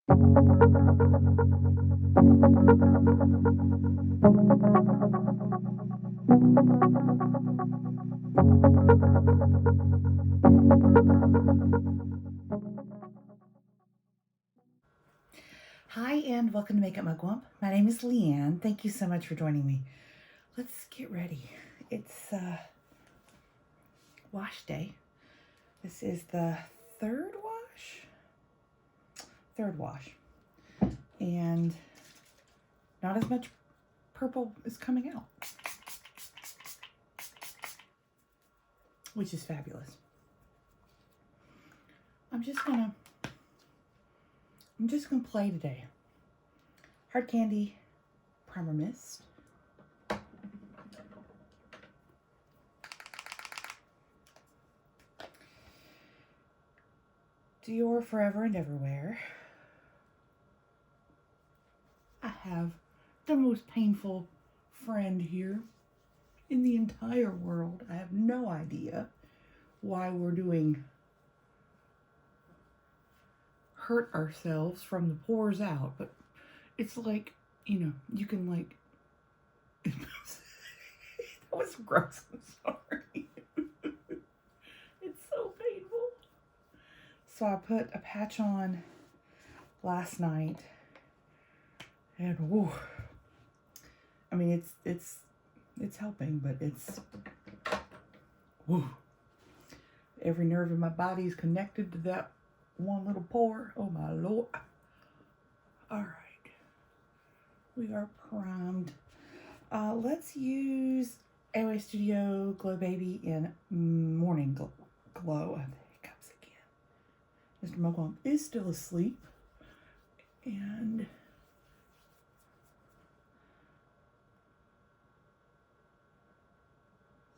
Hi and welcome to Makeup Mugwump. My name is Leanne. Thank you so much for joining me. Let's get ready. It's wash day. This is the third wash, and not as much purple is coming out, which is fabulous. I'm just gonna play today. Hard Candy Primer Mist. Dior Forever and Everywhere. I have the most painful friend here in the entire world. I have no idea why we're doing hurt ourselves from the pores out, but it's like, you can like that was gross. I'm sorry. It's so painful. So I put a patch on last night, and whoo, I mean it's helping, but it's whoo. Every nerve in my body is connected to that one little pore. Oh my Lord. All right, we are primed. Let's use AOA Studio Glow Baby in Morning Glow. The hiccups again. Mr. Mugwump is still asleep, and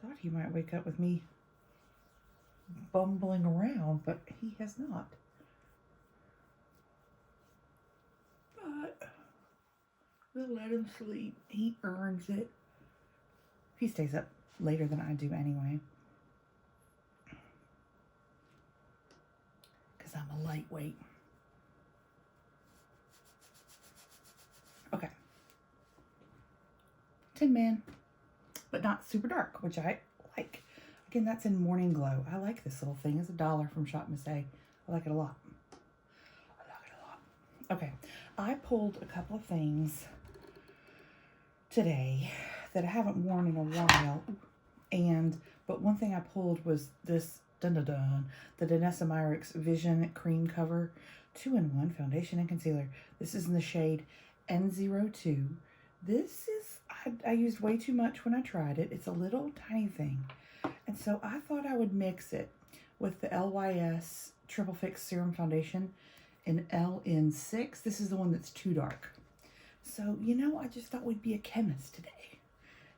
thought he might wake up with me bumbling around, but he has not. But we'll let him sleep. He earns it. He stays up later than I do anyway, because I'm a lightweight. Okay. Tin Man, but not super dark, which I like. Again, that's in Morning Glow. I like this little thing. It's $1 from Shop Miss A. I like it a lot. Okay, I pulled a couple of things today that I haven't worn in a while, but one thing I pulled was this the Danessa Myricks Vision Cream Cover 2-in-1 Foundation and Concealer. This is in the shade N02. This is, I used way too much when I tried it. It's a little tiny thing. And so I thought I would mix it with the LYS Triple Fix Serum Foundation in LN6. This is the one that's too dark. So, I just thought we'd be a chemist today.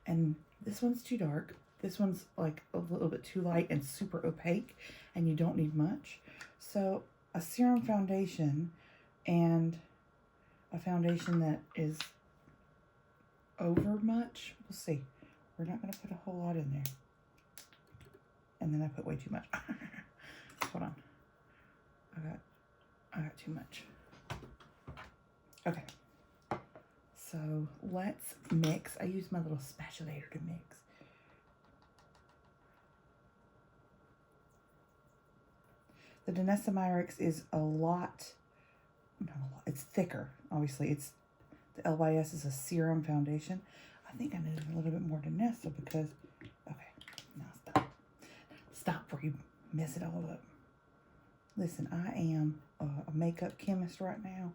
And this one's too dark. This one's like a little bit too light and super opaque, and you don't need much. So a serum foundation and a foundation that is over much. We'll see. We're not going to put a whole lot in there. And then I put way too much. Hold on. I got too much. Okay. So let's mix. I use my little spatulator to mix. The Danessa Myricks is not a lot. It's thicker. Obviously, the LYS is a serum foundation. I think I need a little bit more Danessa because, okay, now stop. Stop before you mess it all up. Listen, I am a makeup chemist right now,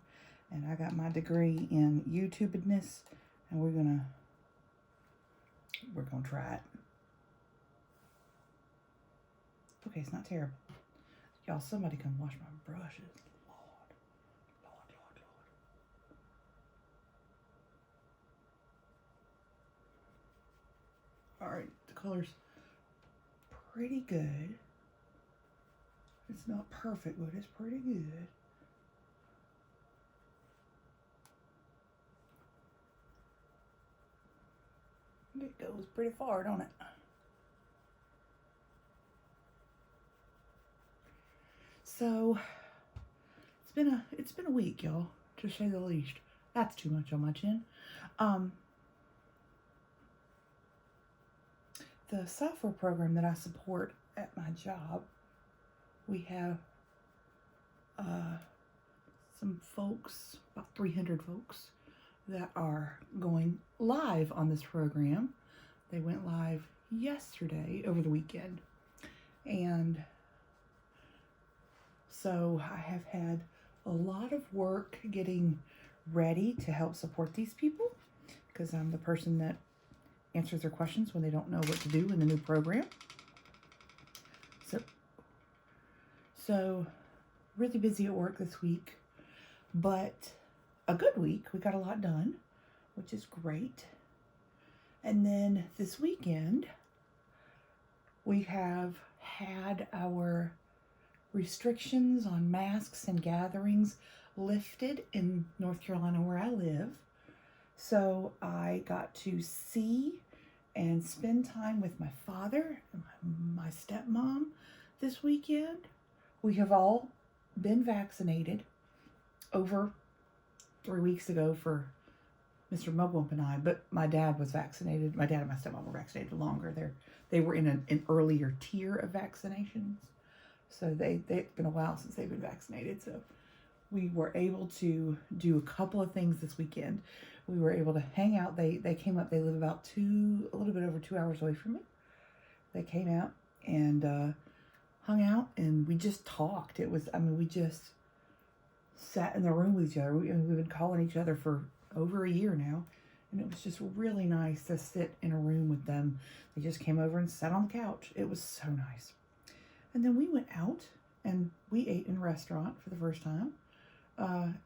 and I got my degree in YouTubedness, and we're gonna try it. Okay, it's not terrible. Y'all, somebody come wash my brushes. Lord. All right, the color's pretty good. It's not perfect, but it's pretty good. It goes pretty far, don't it? So, it's been a week, y'all, to say the least. That's too much on my chin. The software program that I support at my job, we have some folks, about 300 folks, that are going live on this program. They went live yesterday over the weekend. And so I have had a lot of work getting ready to help support these people, because I'm the person that answers their questions when they don't know what to do in the new program. So really busy at work this week, but a good week. We got a lot done, which is great. And then this weekend, we have had our restrictions on masks and gatherings lifted in North Carolina where I live. So I got to see and spend time with my father and my stepmom this weekend. We have all been vaccinated over 3 weeks ago for Mr. Mugwump and I, but my dad was vaccinated. My dad and my stepmom were vaccinated longer. They were in an earlier tier of vaccinations. So it's been a while since they've been vaccinated. So we were able to do a couple of things this weekend. We were able to hang out. They came up. They live about a little bit over 2 hours away from me. They came out and hung out, and we just talked. We just sat in the room with each other. We've been calling each other for over a year now, and it was just really nice to sit in a room with them. They just came over and sat on the couch. It was so nice. And then we went out and we ate in a restaurant for the first time,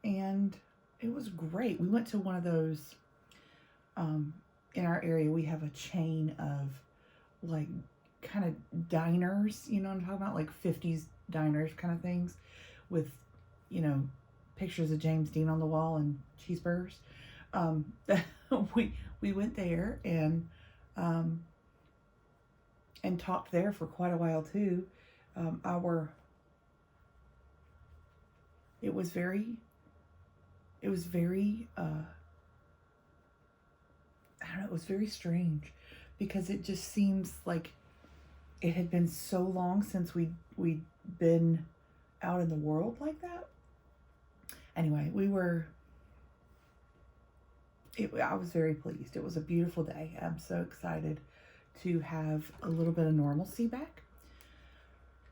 and it was great. We went to one of those, in our area, we have a chain of like kind of diners, you know what I'm talking about? Like 50s diners kind of things with, pictures of James Dean on the wall and cheeseburgers. We went there and talked there for quite a while too. It was very I don't know, it was very strange, because it just seems like it had been so long since we'd been out in the world like that. Anyway, I was very pleased. It was a beautiful day. I'm so excited to have a little bit of normalcy back.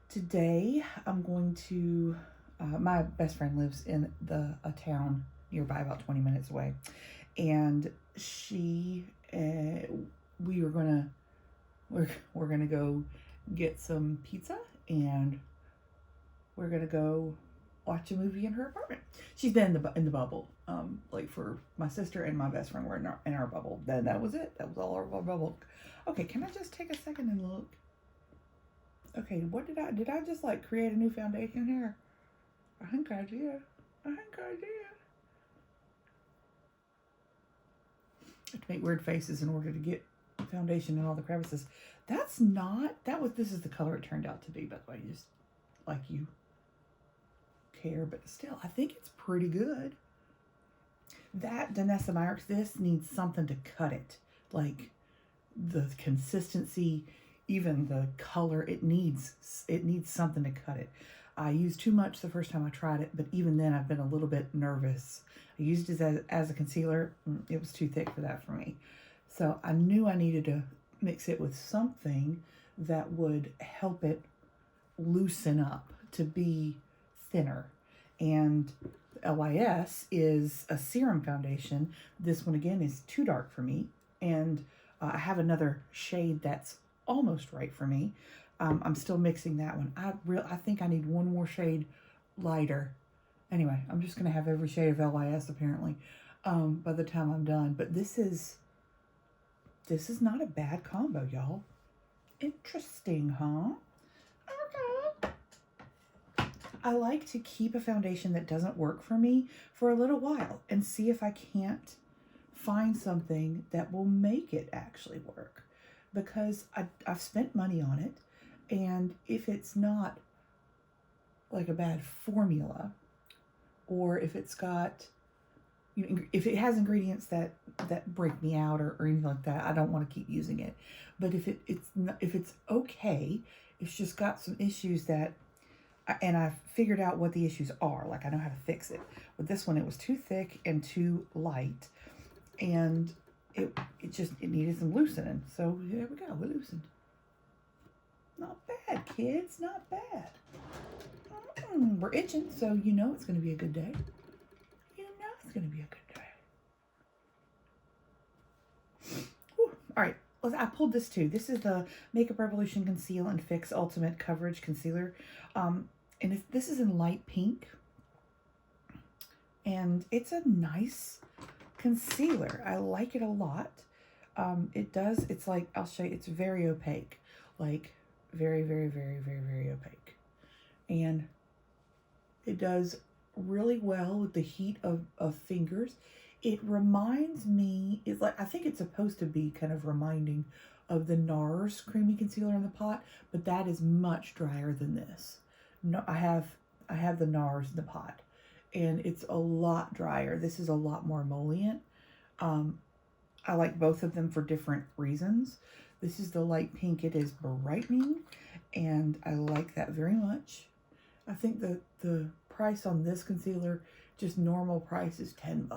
Today, I'm going to, my best friend lives in a town nearby, about 20 minutes away. And we're gonna go get some pizza, and we're gonna go watch a movie in her apartment. She's been in the bubble, like for my sister and my best friend were in our bubble. Then that was it. That was all our bubble. Okay, can I just take a second and look? Okay, what did I just like create a new foundation here? I think I did. I have to make weird faces in order to get foundation in all the crevices. This is the color it turned out to be, by the way, just like you care, but still, I think it's pretty good. That Danessa Myricks, this needs something to cut it. Like the consistency, even the color, it needs something to cut it. I used too much the first time I tried it, but even then I've been a little bit nervous. I used it as a concealer. It was too thick for that for me. So I knew I needed to mix it with something that would help it loosen up to be thinner. And LYS is a serum foundation. This one again is too dark for me. And I have another shade that's almost right for me. I'm still mixing that one. I think I need one more shade lighter. Anyway, I'm just going to have every shade of LYS apparently by the time I'm done. But this is not a bad combo, y'all. Interesting, huh? Okay. I like to keep a foundation that doesn't work for me for a little while and see if I can't find something that will make it actually work. Because I've spent money on it, and if it's not like a bad formula, or if it's got, if it has ingredients that break me out or anything like that, I don't want to keep using it. But if it's okay, it's just got some issues that, and I've figured out what the issues are. Like, I know how to fix it. With this one, it was too thick and too light, and it needed some loosening. So there we go, we loosened. Not bad, kids, not bad. We're itching, so you know it's going to be a good day. You know it's going to be a good day. Whew. All right, I pulled this too. This is the Makeup Revolution Conceal and Fix Ultimate Coverage Concealer. And this is in light pink. And it's a nice concealer. I like it a lot. It's like, I'll show you, it's very opaque. Like, very, very, very, very, very opaque. And it does really well with the heat of fingers. It reminds me, it's like, I think it's supposed to be kind of reminding of the NARS Creamy Concealer in the Pot, but that is much drier than this. No, I have the NARS in the pot, and it's a lot drier. This is a lot more emollient. I like both of them for different reasons. This is the light pink. It is brightening, and I like that very much. I think the price on this concealer, just normal price, is $10,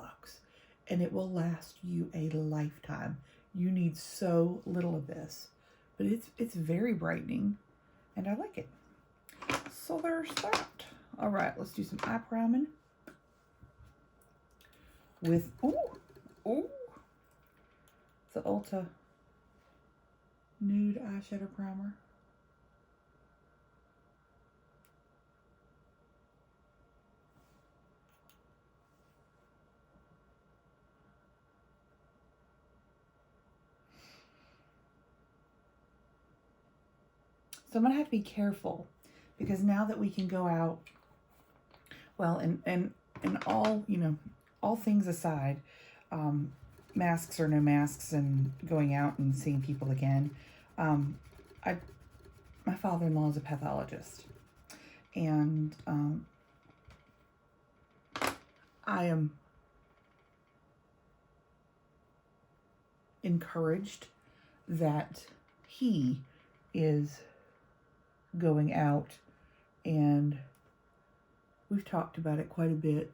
and it will last you a lifetime. You need so little of this, but it's very brightening, and I like it. So there's that. All right, let's do some eye priming with the Ulta Nude Eyeshadow Primer. So I'm gonna have to be careful, because now that we can go out, well, and all, all things aside, masks or no masks and going out and seeing people again, my father-in-law is a pathologist, and I am encouraged that he is going out, and we've talked about it quite a bit.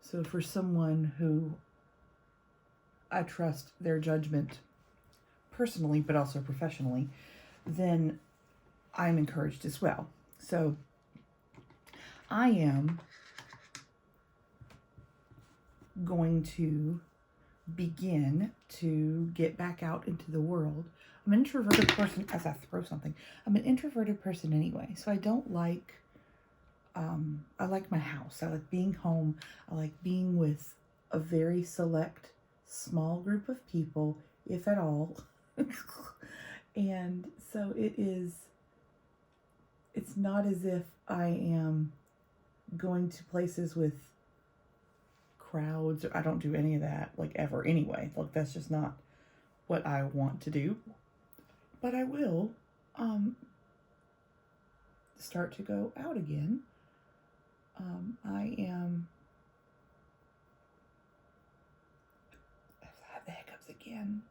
So for someone who I trust their judgment personally, but also professionally, then I'm encouraged as well. So I am going to begin to get back out into the world. I'm an introverted person, as I throw something. I'm an introverted person anyway, so I don't like, I like my house. I like being home. I like being with a very select, small group of people, if at all. And so it's not as if I am going to places with crowds. I don't do any of that, like, ever anyway. Like, that's just not what I want to do. But I will start to go out again. I have the hiccups again.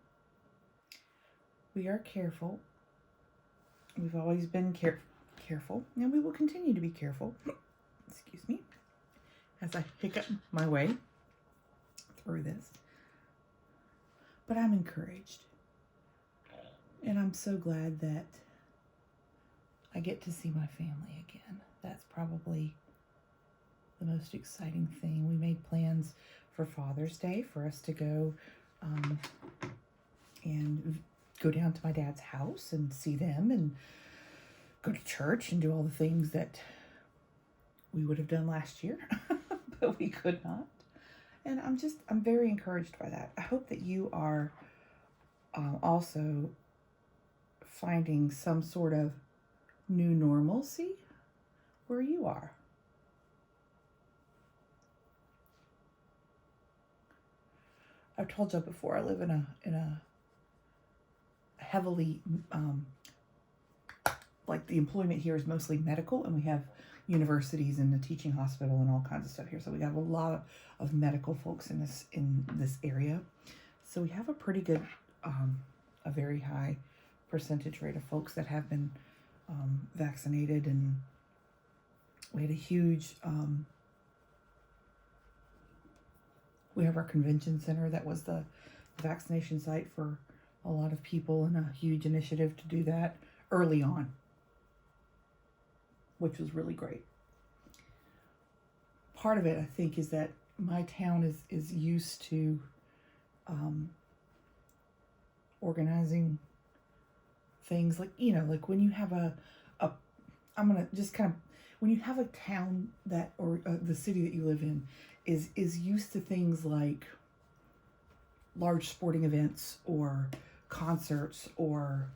We are careful. We've always been careful, and we will continue to be careful. Excuse me, as I hiccup my way through this. But I'm encouraged. And I'm so glad that I get to see my family again. That's probably the most exciting thing. We made plans for Father's Day for us to go and go down to my dad's house and see them and go to church and do all the things that we would have done last year, but we could not. And I'm very encouraged by that. I hope that you are also finding some sort of new normalcy where you are. I've told you before, I live in a heavily, like, the employment here is mostly medical, and we have universities and the teaching hospital and all kinds of stuff here. So we have a lot of medical folks in this area. So we have a pretty good, a very high percentage rate of folks that have been vaccinated, and we had a huge, we have our convention center that was the vaccination site for a lot of people, and a huge initiative to do that early on, which was really great. Part of it, I think, is that my town is used to organizing things like, like when you have I'm going to just kind of, when you have a town that, or the city that you live in is used to things like large sporting events or concerts or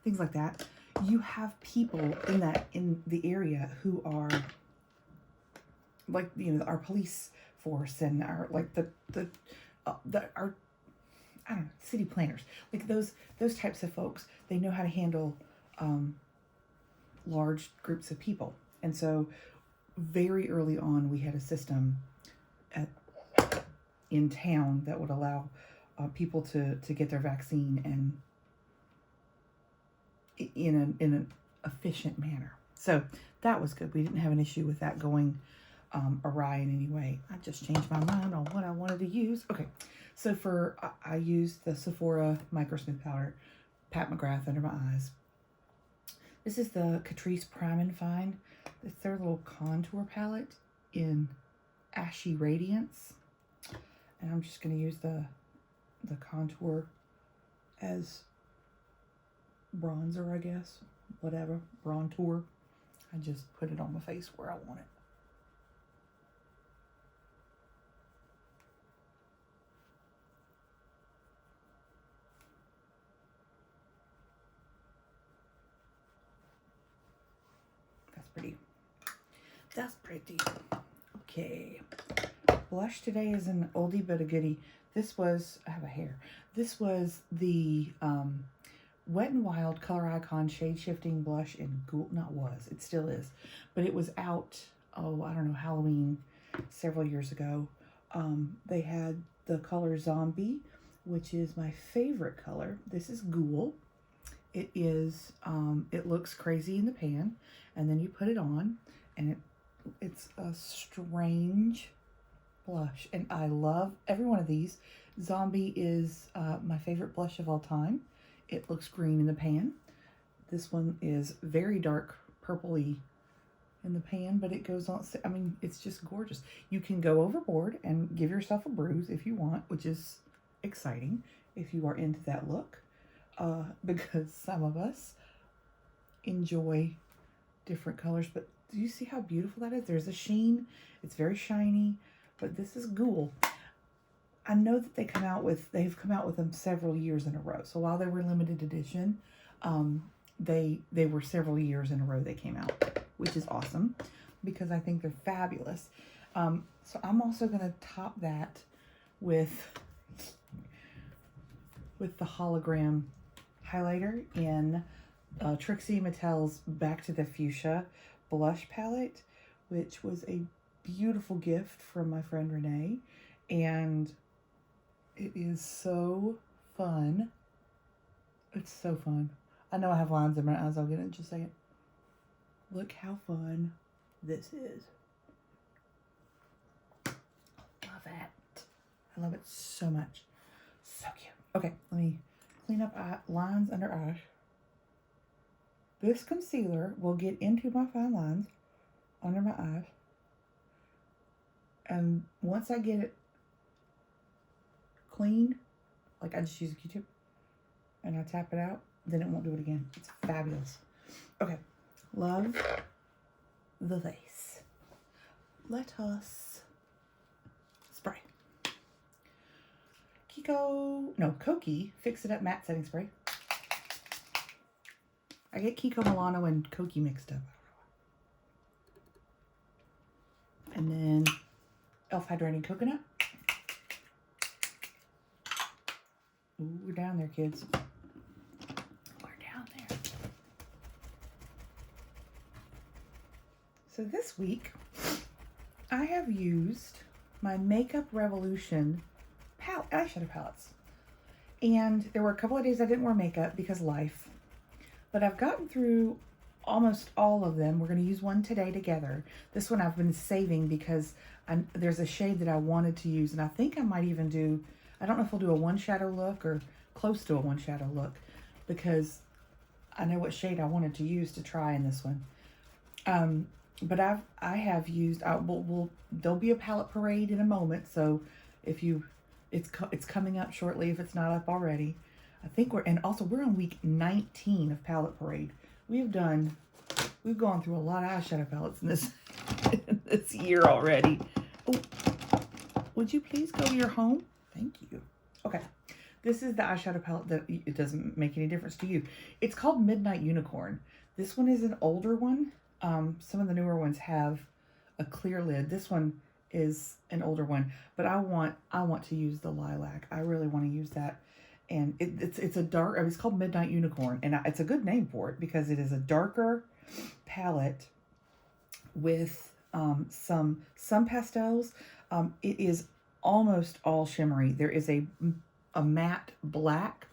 things like that, you have people in the area who are like, our police force and our, like our, I don't know, city planners, like those types of folks. They know how to handle large groups of people. And so very early on, we had a system in town that would allow people to get their vaccine and in an efficient manner. So that was good. We didn't have an issue with that going awry in any way. I just changed my mind on what I wanted to use. Okay, so I used the Sephora Micro Smooth Powder, Pat McGrath under my eyes. This is the Catrice Prime and Fine. It's their little contour palette in Ashy Radiance. And I'm just going to use the contour as bronzer, I guess. Whatever, bronzer. I just put it on my face where I want it. That's pretty. Okay. Blush today is an oldie but a goodie. This was, I have a hair. This was the Wet n Wild Color Icon Shade Shifting Blush in Ghoul. Not was, it still is. But it was out, I don't know, Halloween several years ago. They had the color Zombie, which is my favorite color. This is Ghoul. It is, it looks crazy in the pan. And then you put it on, and it's a strange blush, and I love every one of these. Zombie is my favorite blush of all time. It looks green in the pan. This one is very dark purpley in the pan, but it goes on, I mean, it's just gorgeous. You can go overboard and give yourself a bruise if you want, which is exciting if you are into that look, because some of us enjoy different colors. But do you see how beautiful that is? There's a sheen. It's very shiny, but this is Ghoul. I know that they've come out with them several years in a row. So while they were limited edition, they were several years in a row they came out, which is awesome because I think they're fabulous. So I'm also going to top that with the hologram highlighter in Trixie Mattel's Back to the Fuchsia blush palette, which was a beautiful gift from my friend Renee, and it is so fun. It's so fun. I know I have lines in my eyes. I'll get it in just a second. Look how fun this is. I love it. I love it so much. So cute. Okay, let me clean up lines under eyes. This concealer will get into my fine lines under my eyes. And once I get it clean, like I just use a Q-tip and I tap it out, then it won't do it again. It's fabulous. Okay, love the lace. Let us spray. Koki Fix It Up Matte Setting Spray. I get Kiko Milano and Koki mixed up. And then e.l.f. Hydrating Coconut. Ooh, we're down there, kids. We're down there. So this week, I have used my Makeup Revolution eyeshadow palettes. And there were a couple of days I didn't wear makeup because life. But I've gotten through almost all of them. We're going to use one today together. This one I've been saving because there's a shade that I wanted to use. And I think I might even do, I don't know if I'll do a one shadow look or close to a one shadow look, because I know what shade I wanted to use to try in this one. But I have used, there'll be a palette parade in a moment. So if it's coming up shortly if it's not up already. I think we're on week 19 of palette parade. We've gone through a lot of eyeshadow palettes in this year already. Oh, would you please go to your home? Thank you. Okay. This is the eyeshadow palette that it doesn't make any difference to you. It's called Midnight Unicorn. This one is an older one. Some of the newer ones have a clear lid. This one is an older one, but I want to use the lilac. I really want to use that. And it's a dark, it's called Midnight Unicorn, and it's a good name for it because it is a darker palette with some pastels. It is almost all shimmery. There is a matte black,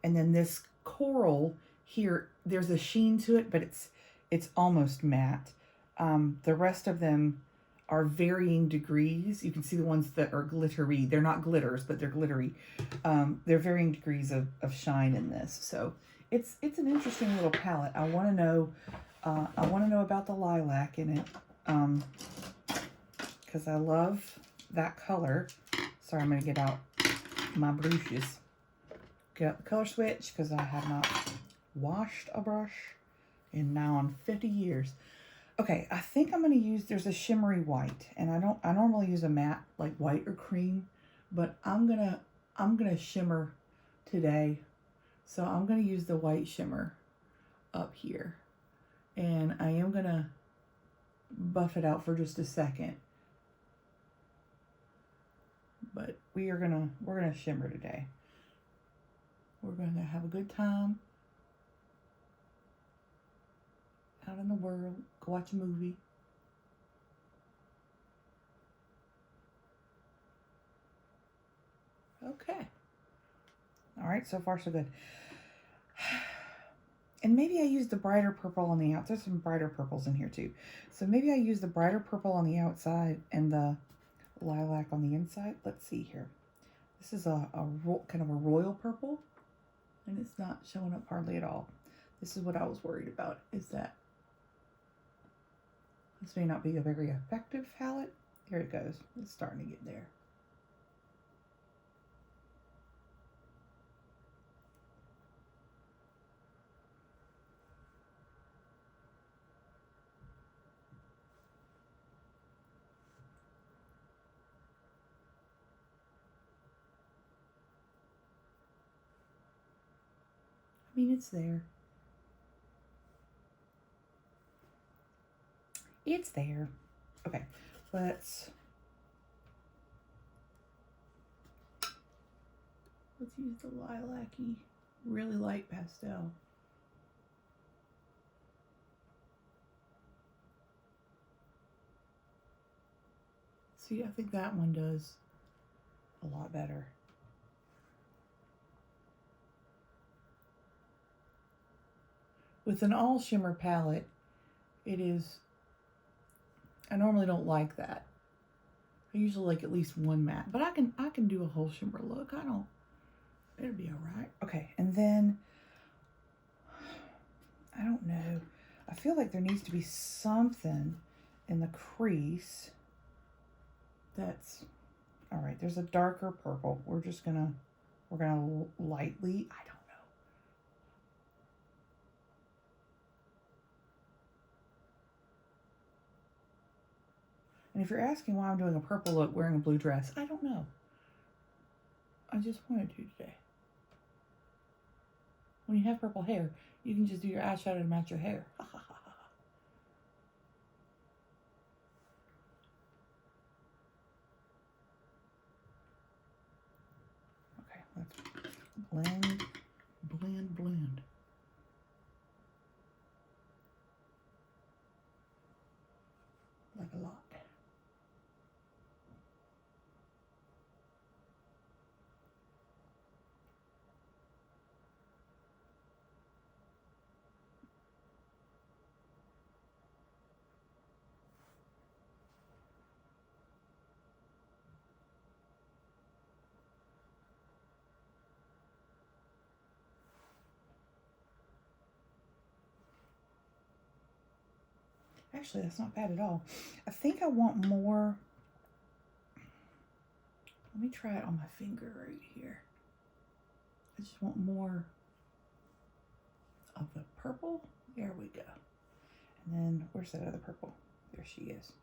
and then this coral here, there's a sheen to it, but it's almost matte. The rest of them are varying degrees. You can see the ones that are glittery. They're not glitters, but they're glittery. They're varying degrees of shine in this. So it's an interesting little palette. I want to know about the lilac in it, because I love that color. Sorry, I'm going to get out my brushes. Get out the color switch because I have not washed a brush in now on 50 years. Okay, I think I'm going to use, there's a shimmery white, and I normally use a matte like white or cream, but I'm going to shimmer today. So I'm going to use the white shimmer up here, and I am going to buff it out for just a second. But we're going to shimmer today. We're going to have a good time out in the world, go watch a movie. Okay. All right, so far so good. And maybe I use the brighter purple on the outside. There's some brighter purples in here too. So maybe I use the brighter purple on the outside and the lilac on the inside. Let's see here. This is a kind of a royal purple, and it's not showing up hardly at all. This is what I was worried about, is that this may not be a very effective palette. Here it goes. It's starting to get there. I mean, it's there. It's there. Okay, let's use the lilac-y, really light pastel. See, I think that one does a lot better. With an all shimmer palette, it is, I normally don't like that. I usually like at least one matte, but I can do a whole shimmer look. It'll be all right. Okay, and then, I don't know. I feel like there needs to be something in the crease that's, all right, there's a darker purple. We're gonna lightly, I don't know. And if you're asking why I'm doing a purple look wearing a blue dress, I don't know. I just wanted to today. When you have purple hair, you can just do your eyeshadow to match your hair. Okay, let's blend, blend, blend. Actually, that's not bad at all. I think I want more. Let me try it on my finger right here. I just want more of the purple. There we go. And then, where's that other purple? There she is.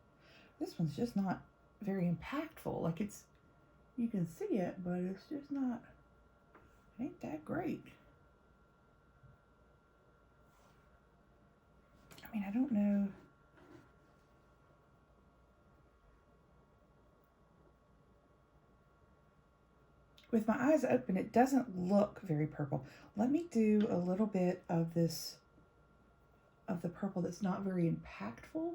This one's just not very impactful. Like it's, you can see it, but it's just not, ain't that great. I mean, I don't know. With my eyes open, it doesn't look very purple. Let me do a little bit of this, of the purple that's not very impactful.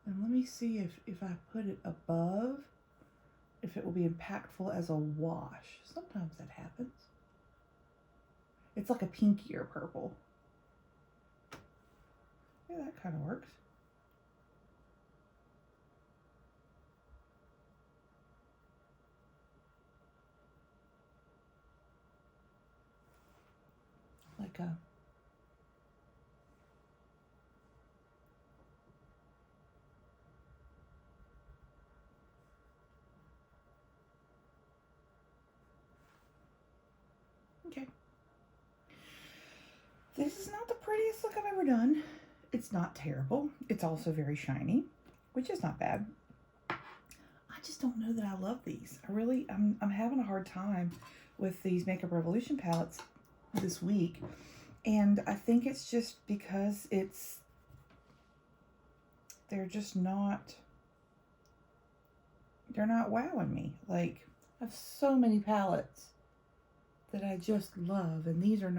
And let me see if I put it above, if it will be impactful as a wash. Sometimes that happens. It's like a pinkier purple. Yeah, that kind of works. Like a, okay. This is not the prettiest look I've ever done. It's not terrible. It's also very shiny, which is not bad. I just don't know that I love these. I'm having a hard time with these Makeup Revolution palettes this week. And I think it's just because they're just not, they're not wowing me. Like, I have so many palettes that I just love, and these aren't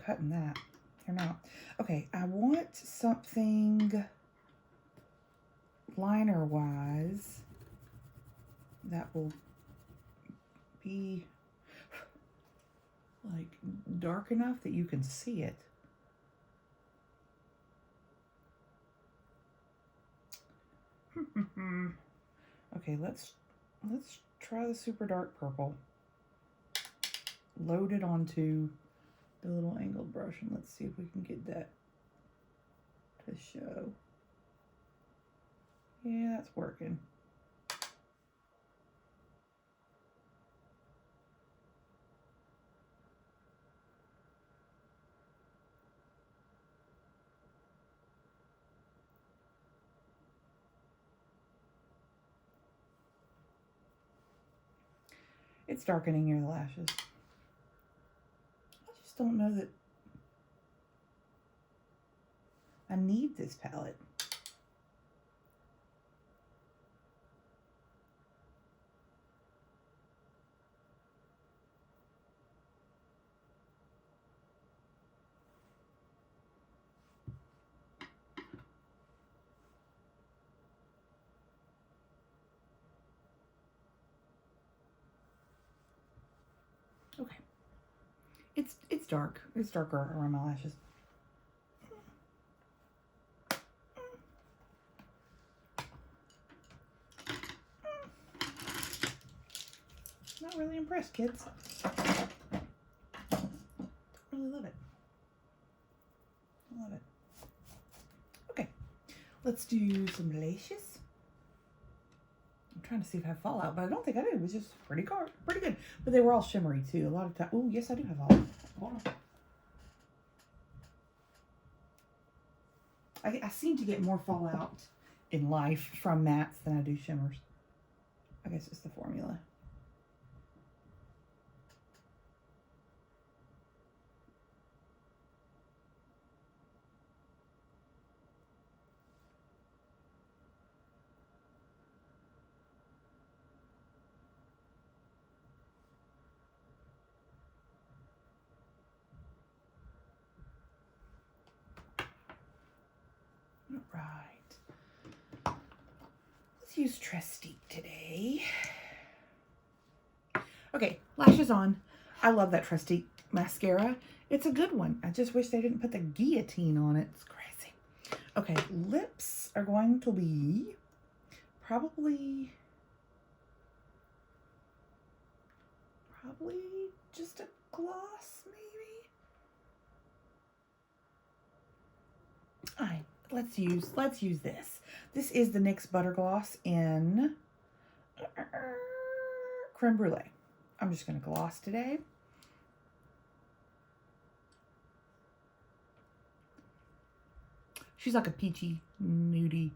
cutting that. They're not. Okay, I want something liner-wise that will be like dark enough that you can see it. Okay, let's try the super dark purple. Load it onto the little angled brush and let's see if we can get that to show. Yeah, that's working. It's darkening near the lashes. I just don't know that I need this palette. Okay. It's dark. It's darker around my lashes. Not really impressed, kids. Don't really love it. I love it. Okay, let's do some lashes. I'm trying to see if I have fallout, but I don't think I did. It was just pretty good. But they were all shimmery too. A lot of time. Oh, yes, I do have fallout. Hold on. I seem to get more fallout in life from mattes than I do shimmers. I guess it's the formula. All right. Let's use Trestique today. Okay, lashes on. I love that Trestique mascara. It's a good one. I just wish they didn't put the guillotine on it. It's crazy. Okay, lips are going to be probably just a gloss, maybe. let's use this. This is the NYX Butter Gloss in Creme Brulee. I'm just going to gloss today. She's like a peachy, nudie.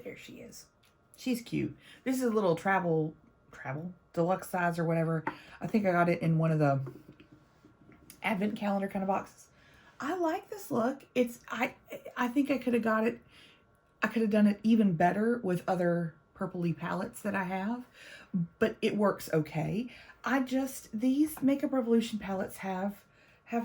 There she is. She's cute. This is a little travel deluxe size or whatever. I think I got it in one of the advent calendar kind of boxes. I like this look. I think I could have got it. I could have done it even better with other purpley palettes that I have, but it works okay. These Makeup Revolution palettes have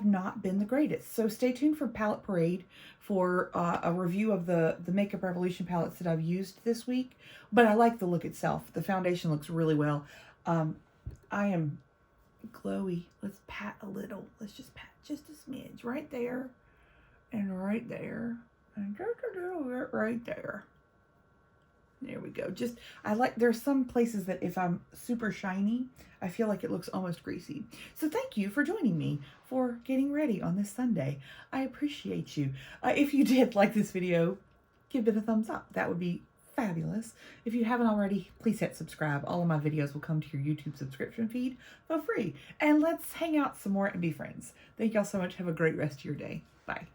not been the greatest. So stay tuned for Palette Parade for a review of the Makeup Revolution palettes that I've used this week. But I like the look itself. The foundation looks really well. I am glowy. Let's pat a little. Let's just pat just a smidge right there and right there and just a little bit right there. There we go. There's some places that if I'm super shiny, I feel like it looks almost greasy. So thank you for joining me for getting ready on this Sunday. I appreciate you. If you did like this video, give it a thumbs up. That would be fabulous. If you haven't already, please hit subscribe. All of my videos will come to your YouTube subscription feed for free. And let's hang out some more and be friends. Thank y'all so much. Have a great rest of your day. Bye.